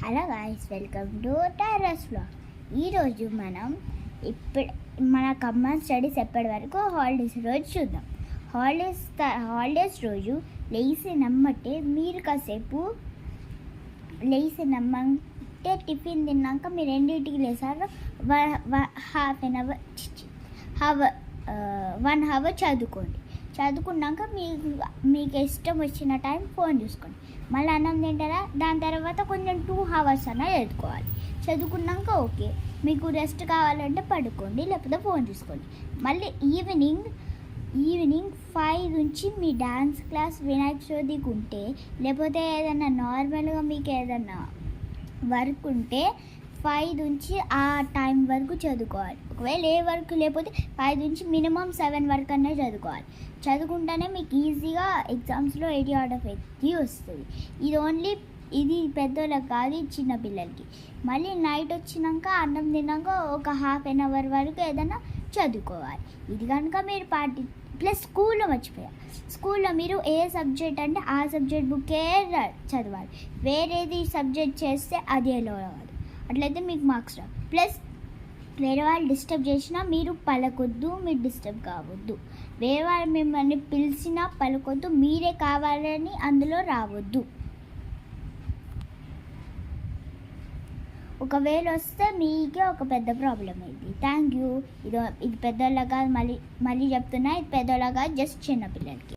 Hello guys, welcome to terrace vlog. ఈరోజు మనం మన కంబైన్ స్టడీస్ ఎప్పటి వరకు హాలిడేస్ రోజు చూద్దాం. హాలిడేస్ రోజు లేచినమ్మంటే మీరు కాసేపు లేచినమ్మంటే టిఫిన్ తిన్నాక మీరు రెండింటికి లేసారు. 1 అవర్ చదువుకున్నాక మీకు ఇష్టం వచ్చిన టైం ఫోన్ చూసుకోండి. మళ్ళీ అన్నం తింటారా, దాని తర్వాత కొంచెం 2 అవర్స్ అన్న చదువుకున్నాక ఓకే, మీకు రెస్ట్ కావాలంటే పడుకోండి, లేకపోతే ఫోన్ చూసుకోండి. మళ్ళీ ఈవినింగ్ 5 నుంచి మీ డ్యాన్స్ క్లాస్, వినాయక చవితికి ఉంటే, లేకపోతే ఏదైనా నార్మల్గా మీకు ఏదైనా వర్క్ ఉంటే 5 నుంచి ఆ టైం వరకు చదువుకోవాలి. ఒకవేళ ఏ వర్క్ లేకపోతే 5 నుంచి మినిమం 7 వరకు అనే చదువుకుంటేనే మీకు ఈజీగా ఎగ్జామ్స్లో 80 out of 80 వస్తుంది. ఇది పెద్దోళ్ళకి కాదు, చిన్నపిల్లలకి. మళ్ళీ నైట్ వచ్చినాక అన్నం తిన్నాక ఒక ½ an hour వరకు ఏదైనా చదువుకోవాలి. ఇది కనుక మీరు ప్లస్ స్కూల్లో మీరు ఏ సబ్జెక్ట్ అంటే ఆ సబ్జెక్ట్ బుక్కే చదవాలి. వేరేది సబ్జెక్ట్ చేస్తే అది ఎలా అవ్వదు, అట్లయితే మీకు మార్క్స్ రావు. ప్లస్ వేరే వాళ్ళు డిస్టర్బ్ చేసినా మీరు పలకొద్దు, మీరు డిస్టర్బ్ కావద్దు. వేరే వాళ్ళు మిమ్మల్ని పిలిచినా పలకొద్దు, మీరే కావాలని అందులో రావద్దు. ఒకవేళ వస్తే మీకే ఒక పెద్ద ప్రాబ్లం అయింది. Thank you. ఇది పెద్దోళ్ళగా మళ్ళీ చెప్తున్నా, ఇది పెద్దోళ్ళగా జస్ట్ చిన్నపిల్లలకి.